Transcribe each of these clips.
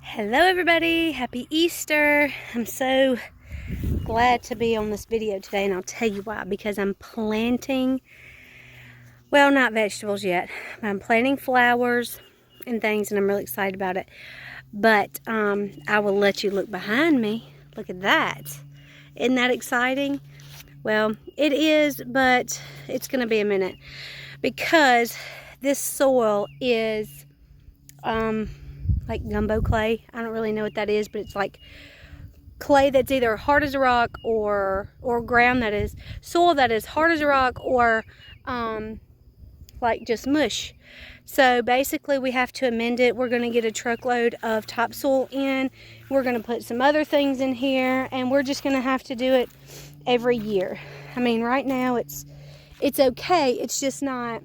Hello everybody, happy Easter. I'm so glad to be on this video today, and I'll tell you why. Because I'm planting, well, not vegetables yet, but I'm planting flowers and things, and I'm really excited about it. But I will let you look behind me. Look at that. Isn't that exciting? Well, it is, but it's going to be a minute because this soil is like gumbo clay. I don't really know what that is, but it's like clay that's either hard as a rock or ground that is soil that is hard as a rock or like just mush. So basically we have to amend it. We're going to get a truckload of topsoil in. We're going to put some other things in here, and we're just going to have to do it every year. I mean, right now it's okay. It's just not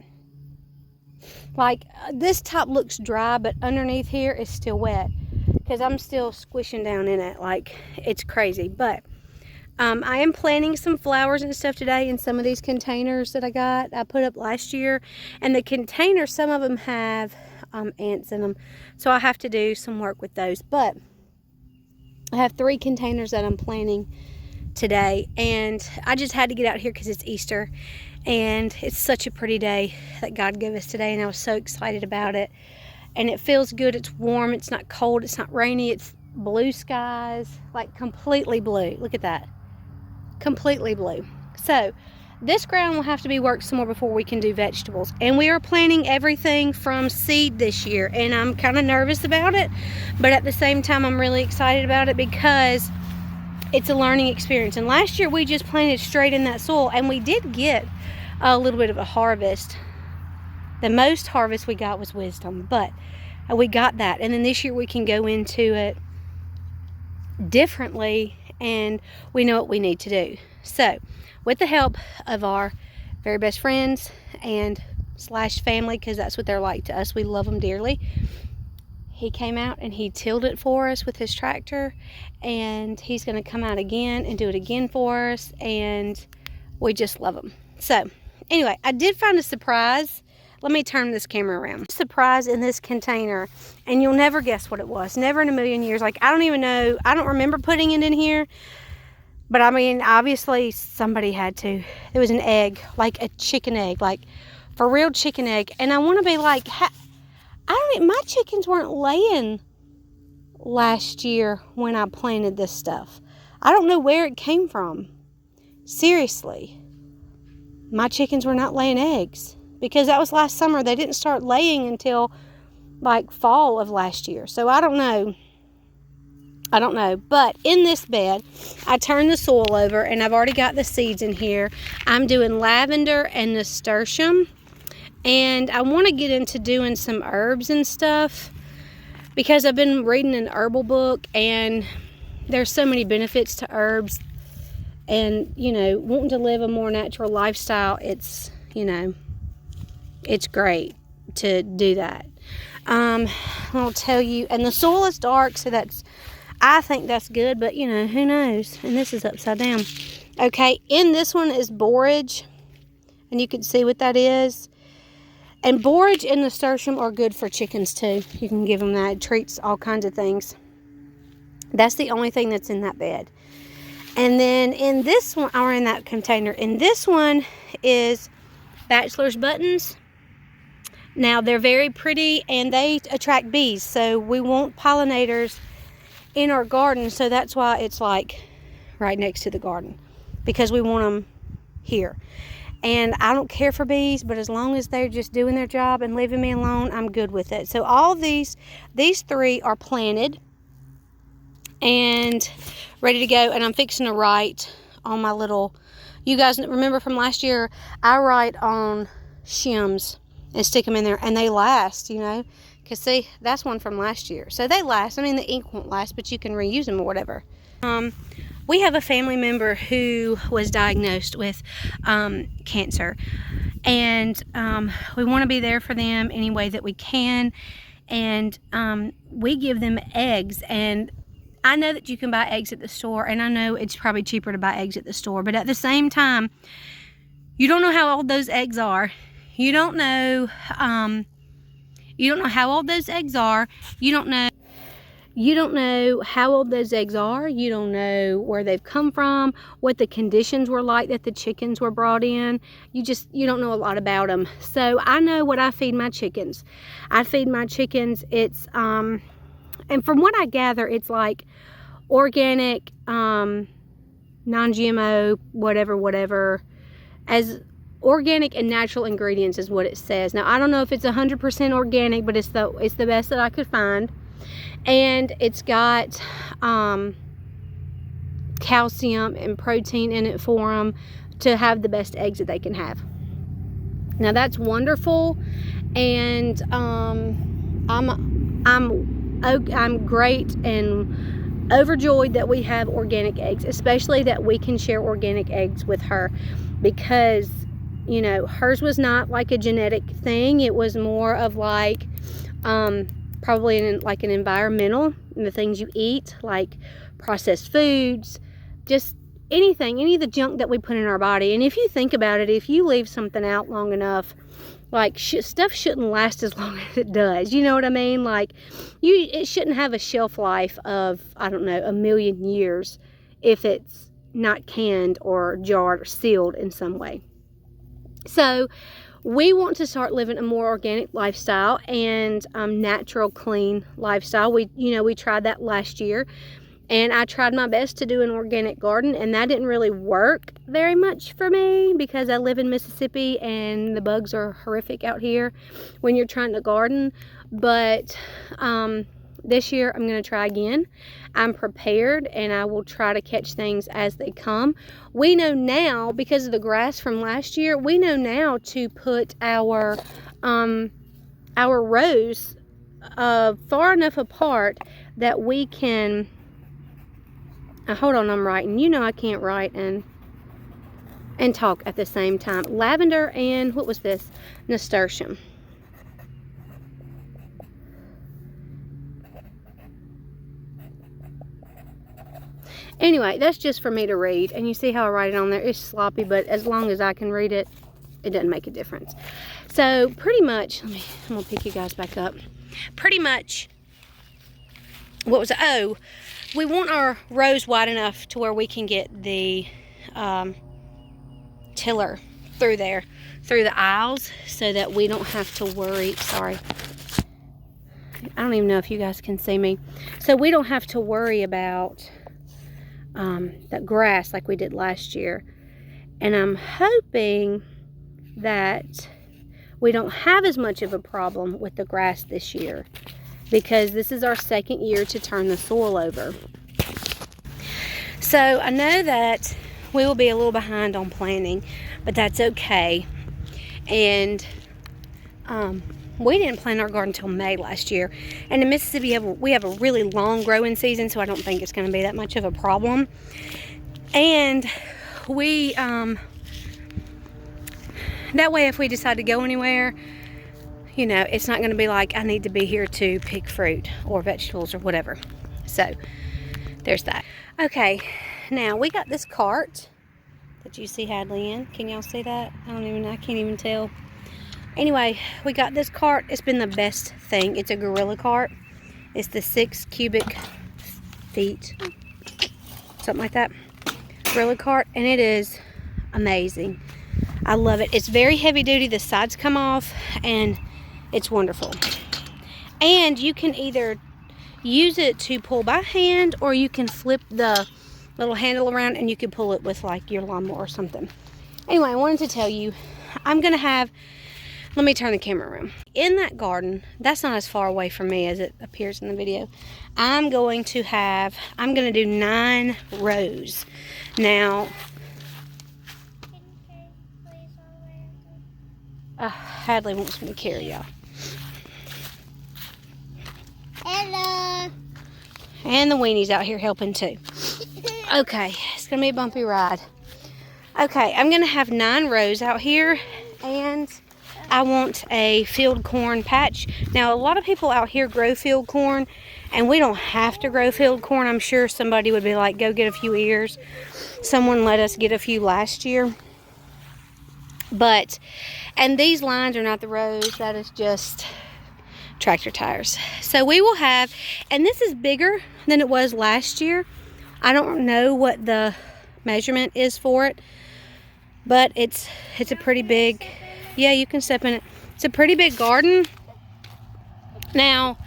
like this top looks dry, but underneath here is still wet because I'm still squishing down in it like it's crazy. But I am planting some flowers and stuff today in some of these containers that I put up last year. And the containers, some of them have ants in them, so I have to do some work with those. But I have 3 containers that I'm planting today, and I just had to get out here because it's Easter and it's such a pretty day that God gave us today, and I was so excited about it. And it feels good. It's warm, it's not cold, it's not rainy, it's blue skies, like completely blue. Look at that, completely blue. So this ground will have to be worked some more before we can do vegetables. And we are planting everything from seed this year, and I'm kind of nervous about it, but at the same time I'm really excited about it because it's a learning experience. And last year we just planted straight in that soil, and we did get a little bit of a harvest. The most harvest we got was wisdom, but we got that. And then this year we can go into it differently, and we know what we need to do. So with the help of our very best friends and / family, because that's what they're like to us, we love them dearly, he came out and he tilled it for us with his tractor, and he's going to come out again and do it again for us, and we just love him. So anyway, I did find a surprise. Let me turn this camera around. Surprise in this container, and you'll never guess what it was. Never in a million years. Like, I don't even know. I don't remember putting it in here, but I mean, obviously somebody had to. There was an egg, like a chicken egg, like for real chicken egg. And I want to be like, my chickens weren't laying last year when I planted this stuff. I don't know where it came from. Seriously. My chickens were not laying eggs because that was last summer. They didn't start laying until like fall of last year. So I don't know. But in this bed, I turned the soil over, and I've already got the seeds in here. I'm doing lavender and nasturtium. And I want to get into doing some herbs and stuff because I've been reading an herbal book, and there's so many benefits to herbs. And, you know, wanting to live a more natural lifestyle, it's, you know, it's great to do that. I'll tell you, and the soil is dark, so I think that's good, but, you know, who knows? And this is upside down. Okay, in this one is borage, and you can see what that is. And borage and nasturtium are good for chickens too. You can give them that. It treats all kinds of things. That's the only thing that's in that bed. And then in this one, or in that container, in this one is bachelor's buttons. Now, they're very pretty, and they attract bees. So we want pollinators in our garden. So that's why it's like right next to the garden, because we want them here. And I don't care for bees, but as long as they're just doing their job and leaving me alone, I'm good with it. So all these 3 are planted and ready to go. And I'm fixing to write on my little, you guys remember from last year, I write on shims and stick them in there, and they last, you know. Because see, that's one from last year. So they last. I mean, the ink won't last, but you can reuse them or whatever. We have a family member who was diagnosed with cancer, and we want to be there for them any way that we can, and we give them eggs. And I know that you can buy eggs at the store, and I know it's probably cheaper to buy eggs at the store, but at the same time, you don't know how old those eggs are. You don't know how old those eggs are. You don't know You don't know how old those eggs are. You don't know where they've come from, what the conditions were like that the chickens were brought in. You don't know a lot about them. So I know what I feed my chickens. I feed my chickens, it's, and from what I gather, it's like organic, non-GMO, whatever, as organic and natural ingredients is what it says. Now, I don't know if it's 100% organic, but it's the best that I could find. And it's got calcium and protein in it for them to have the best eggs that they can have. Now that's wonderful, and I'm great and overjoyed that we have organic eggs, especially that we can share organic eggs with her, because you know, hers was not like a genetic thing. It was more of like probably like an environmental, and the things you eat, like processed foods, just anything, any of the junk that we put in our body. And if you think about it, if you leave something out long enough, like stuff shouldn't last as long as it does. You know what I mean? Like it shouldn't have a shelf life of, I don't know, 1,000,000 years if it's not canned or jarred or sealed in some way. So we want to start living a more organic lifestyle and natural, clean lifestyle. We tried that last year, and I tried my best to do an organic garden, and that didn't really work very much for me because I live in Mississippi and the bugs are horrific out here when you're trying to garden. But this year I'm going to try again. I'm prepared, and I will try to catch things as they come. We know now, because of the grass from last year, we know now to put our rows far enough apart that we can, hold on, I'm writing. You know I can't write and talk at the same time. Lavender and, what was this? Nasturtium. Anyway, that's just for me to read. And you see how I write it on there? It's sloppy, but as long as I can read it, it doesn't make a difference. So pretty much, I'm going to pick you guys back up. Pretty much, what was it? Oh, we want our rows wide enough to where we can get the tiller through there, through the aisles, so that we don't have to worry. Sorry. I don't even know if you guys can see me. So we don't have to worry about that grass like we did last year. And I'm hoping that we don't have as much of a problem with the grass this year, because this is our second year to turn the soil over. So I know that we will be a little behind on planting, but that's okay. And we didn't plant our garden until May last year. And in Mississippi, we have a really long growing season, so I don't think it's going to be that much of a problem. And we, that way if we decide to go anywhere, you know, it's not going to be like I need to be here to pick fruit or vegetables or whatever. So there's that. Okay, now we got this cart that you see Hadley in. Can y'all see that? I can't even tell. Anyway, we got this cart. It's been the best thing. It's a Gorilla cart. It's the 6 cubic feet, something like that, Gorilla cart, and it is amazing. I love it. It's very heavy duty. The sides come off, and it's wonderful. And you can either use it to pull by hand, or you can flip the little handle around and you can pull it with like your lawnmower or something. Anyway, I wanted to tell you, I'm going to have, let me turn the camera around. In that garden, that's not as far away from me as it appears in the video. I'm going to do 9 rows. Now, Hadley wants me to carry y'all. Hello. And the weenie's out here helping too. Okay, it's going to be a bumpy ride. Okay, I'm going to have 9 rows out here, and I want a field corn patch. Now, a lot of people out here grow field corn, and we don't have to grow field corn. I'm sure somebody would be like, go get a few ears. Someone let us get a few last year. But, and these lines are not the rows. That is just tractor tires. So we will have, and this is bigger than it was last year. I don't know what the measurement is for it, but it's a pretty big, yeah, you can step in it. It's a pretty big garden. Now,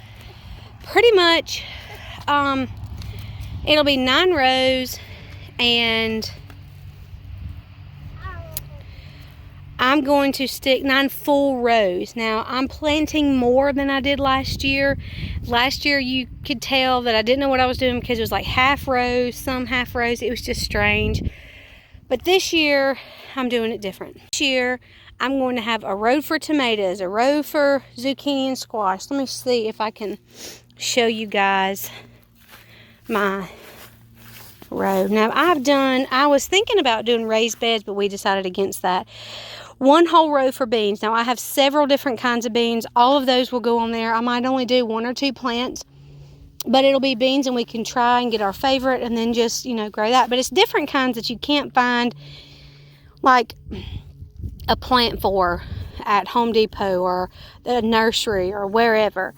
pretty much, it'll be 9 rows, and I'm going to stick 9 full rows. Now, I'm planting more than I did last year. Last year, you could tell that I didn't know what I was doing because it was like half rows, some half rows. It was just strange. But this year, I'm doing it different. This year, I'm going to have a row for tomatoes, a row for zucchini and squash. Let me see if I can show you guys my row. Now, I was thinking about doing raised beds, but we decided against that. 1 whole row for beans. Now, I have several different kinds of beans. All of those will go on there. I might only do 1 or 2 plants, but it'll be beans, and we can try and get our favorite and then just, grow that. But it's different kinds that you can't find, like a plant for at Home Depot or the nursery or wherever.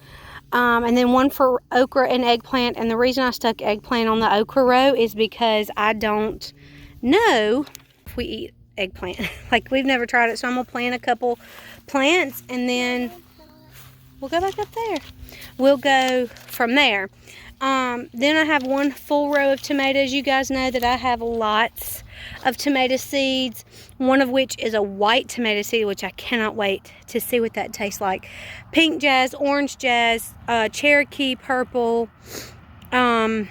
And then 1 for okra and eggplant. And the reason I stuck eggplant on the okra row is because I don't know if we eat eggplant. Like, we've never tried it, so I'm gonna plant a couple plants, and then we'll go back up there. We'll go from there. Then I have 1 full row of tomatoes. You guys know that I have lots of tomato seeds, one of which is a white tomato seed, which I cannot wait to see what that tastes like. Pink jazz, orange jazz, Cherokee purple, and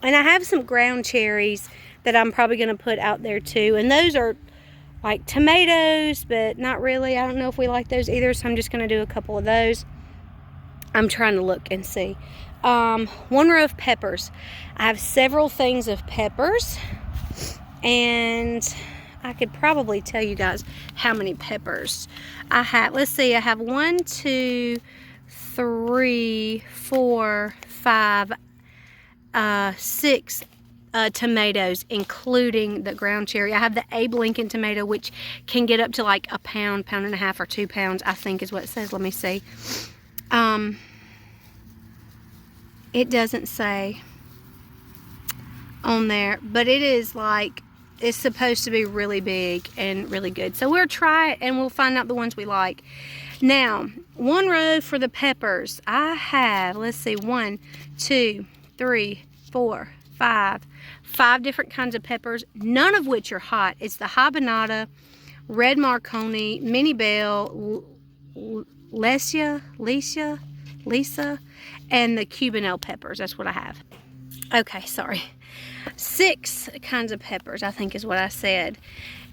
I have some ground cherries that I'm probably going to put out there too. And those are like tomatoes, but not really. I don't know if we like those either, so I'm just going to do a couple of those. I'm trying to look and see. 1 row of peppers. I have several things of peppers, and I could probably tell you guys how many peppers I have. Let's see, I have 1, 2, 3, 4, 5, 6 tomatoes, including the ground cherry. I have the Abe Lincoln tomato, which can get up to like a pound, pound and a half, or 2 pounds, I think is what it says. Let me see. It doesn't say on there, but it is like, it's supposed to be really big and really good. So we'll try it and we'll find out the ones we like. Now, 1 row for the peppers. I have, let's see, 1, 2, 3, 4, 5 different kinds of peppers, none of which are hot. It's the habanada, red Marconi, mini bell, Lisa, and the Cubanelle peppers. That's what I have. Okay, sorry. 6 kinds of peppers, I think is what I said.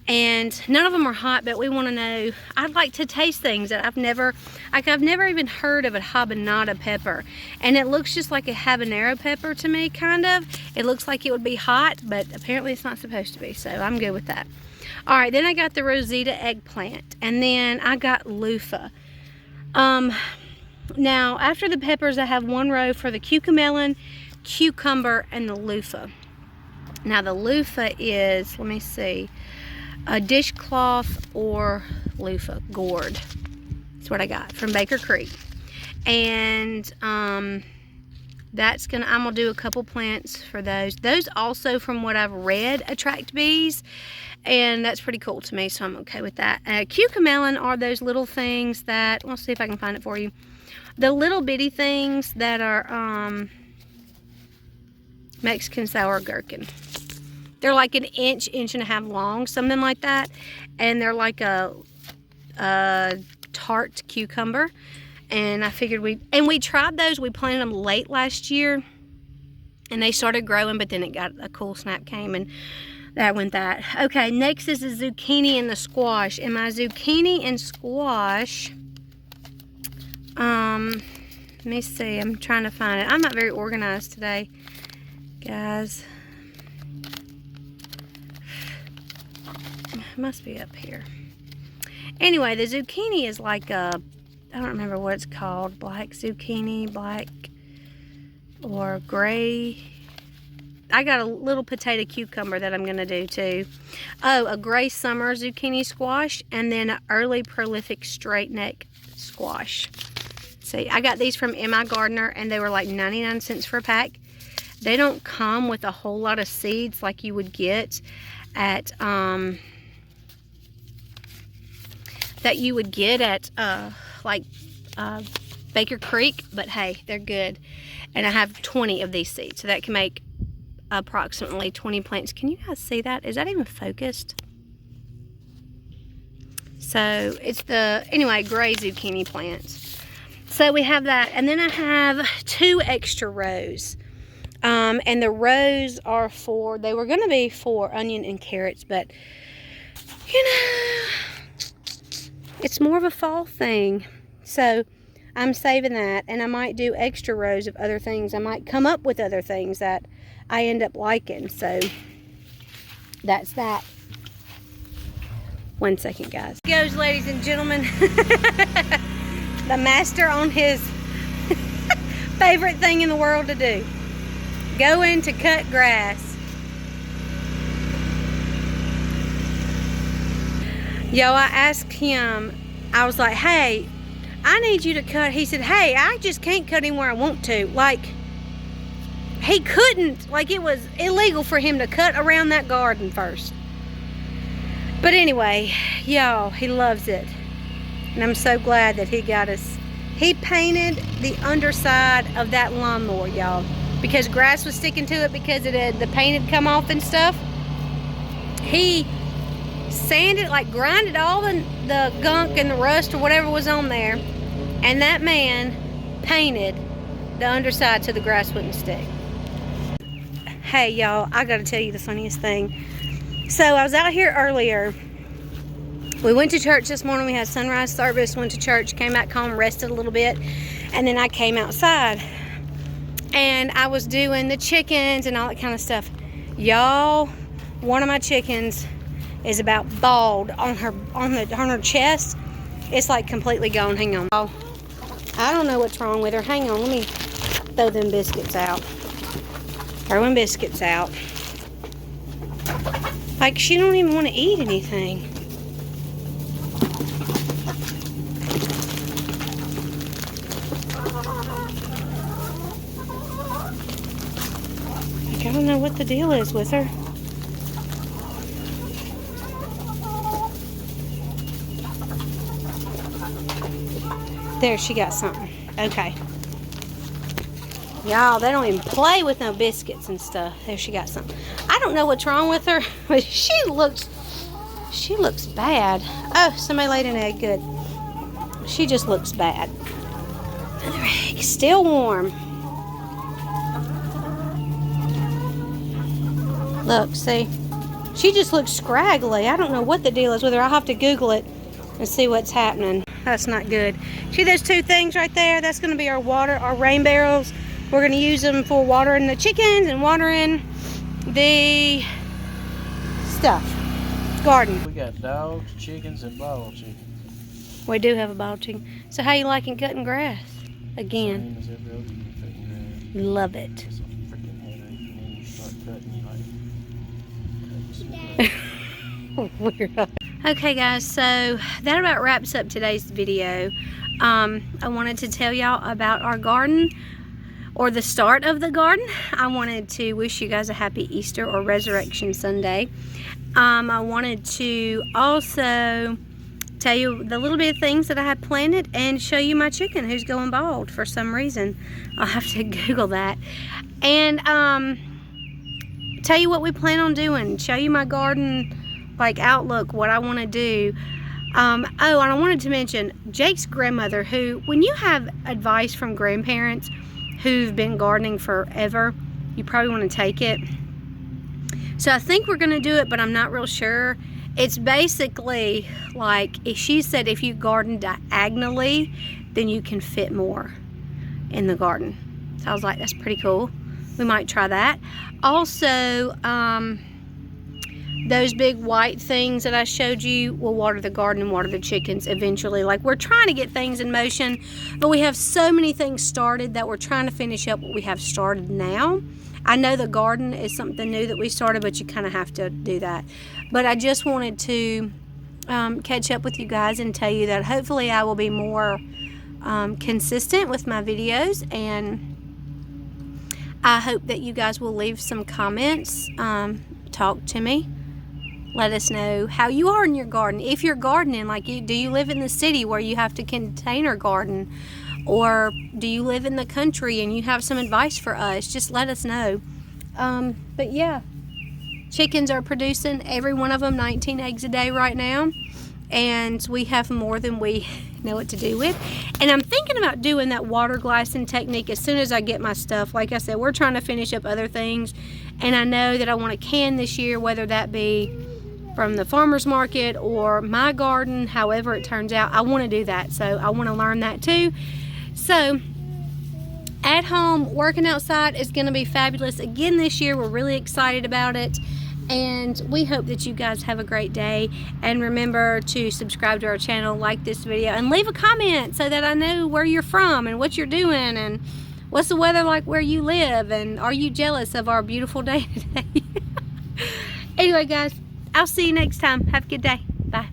And none of them are hot, but we want to know, I'd like to taste things that I've never even heard of a habanada pepper. And it looks just like a habanero pepper to me, kind of. It looks like it would be hot, but apparently it's not supposed to be, so I'm good with that. All right, then I got the Rosita eggplant, and then I got loofah. Now, after the peppers, I have 1 row for the cucamelon, cucumber, and the loofah. Now, the loofah is, let me see, a dishcloth or loofah gourd. That's what I got from Baker Creek. And I'm gonna do a couple plants for those. Those also, from what I've read, attract bees. And that's pretty cool to me, so I'm okay with that. Cucamelon are those little things that, let's see if I can find it for you. The little bitty things that are Mexican sour gherkin. They're like an inch and a half long, something like that. And they're like a tart cucumber. And I figured we tried those. We planted them late last year. And they started growing, but then it got a cool snap came and that went that. Okay, next is the zucchini and the squash. And my zucchini and squash, let me see, I'm trying to find it. I'm not very organized today, guys. It must be up here. Anyway, the zucchini is like a, I don't remember what it's called, black zucchini, black or gray. I got a little potato cucumber that I'm going to do too. Oh, a gray summer zucchini squash, and then an early prolific straight neck squash. So see. I got these from M.I. Gardener, and they were like 99 cents for a pack. They don't come with a whole lot of seeds like you would get at Baker Creek, but hey, they're good. And I have 20 of these seeds, so that can make approximately 20 plants. Can you guys see that? Is that even focused? So it's the, anyway, gray zucchini plants. So we have that, and then I have 2 extra rows. And the rows are for, they were going to be for onion and carrots, but you know, it's more of a fall thing. So I'm saving that, and I might do extra rows of other things. I might come up with other things that I end up liking. So that's that. 1 second, guys. Here goes, ladies and gentlemen. The master on his favorite thing in the world to do. Going to cut grass. Yo, I asked him, I was like, hey, I need you to cut. He said, hey, I just can't cut anywhere I want to. Like, he couldn't, like it was illegal for him to cut around that garden first. But anyway, y'all, he loves it. And I'm so glad that he got us. He painted the underside of that lawnmower, y'all, because grass was sticking to it because the paint had come off and stuff. He sanded, like grinded all the gunk and the rust or whatever was on there. And that man painted the underside so the grass wouldn't stick. Hey, y'all, I got to tell you the funniest thing. So I was out here earlier. We went to church this morning. We had sunrise service, went to church, came back home, rested a little bit, and then I came outside. And I was doing the chickens and all that kind of stuff. Y'all, one of my chickens is about bald on her chest. It's like completely gone. Hang on. Oh, I don't know what's wrong with her. Hang on, let me throw them biscuits out. Throwing biscuits out. Like, she don't even want to eat anything. Like, I don't know what the deal is with her. There, she got something. Okay. Y'all, they don't even play with no biscuits and stuff. There, she got something. I don't know what's wrong with her, but she looks bad. Oh, somebody laid an egg. Good. She just looks bad. Another egg, still warm. Look, see? She just looks scraggly. I don't know what the deal is with her. I'll have to Google it and see what's happening. That's not good. See those 2 things right there? That's going to be our rain barrels. We're going to use them for watering the chickens and watering the stuff. Garden. We got dogs, chickens, and bottle chickens. We do have a bottle chicken. So how you liking cutting grass? Again. Same as every other year cutting grass. Love it. It's a freaking headache, and then you start cutting, you like, Weird. Okay, guys, so that about wraps up today's video. I wanted to tell y'all about our garden, or the start of the garden. I wanted to wish you guys a happy Easter or Resurrection Sunday. I wanted to also tell you the little bit of things that I have planted and show you my chicken who's going bald for some reason. I'll have to Google that. And tell you what we plan on doing. Show you my garden, like, outlook, what I want to do. Oh, and I wanted to mention Jake's grandmother, who, when you have advice from grandparents who've been gardening forever, you probably want to take it. So I think we're going to do it, but I'm not real sure. It's basically like, if she said if you garden diagonally, then you can fit more in the garden. So I was like, that's pretty cool. We might try that. Also, those big white things that I showed you will water the garden and water the chickens eventually. Like, we're trying to get things in motion, but we have so many things started that we're trying to finish up what we have started now. I know the garden is something new that we started, but you kind of have to do that. But I just wanted to catch up with you guys and tell you that hopefully I will be more consistent with my videos, and I hope that you guys will leave some comments, talk to me, let us know how you are in your garden. If you're gardening, like, do you live in the city where you have to container garden, or do you live in the country and you have some advice for us? Just let us know. But yeah, chickens are producing, every one of them, 19 eggs a day right now, and we have more than we know what to do with. And I'm thinking about doing that water glassing technique as soon as I get my stuff. Like I said, we're trying to finish up other things, and I know that I want to can this year, whether that be from the farmer's market or my garden, however it turns out. I want to do that, so I want to learn that too. So at home working outside is going to be fabulous again this year. We're really excited about it, and we hope that you guys have a great day. And remember to subscribe to our channel, like this video, and leave a comment so that I know where you're from and what you're doing and what's the weather like where you live, and are you jealous of our beautiful day today? Anyway guys, I'll see you next time. Have a good day. Bye.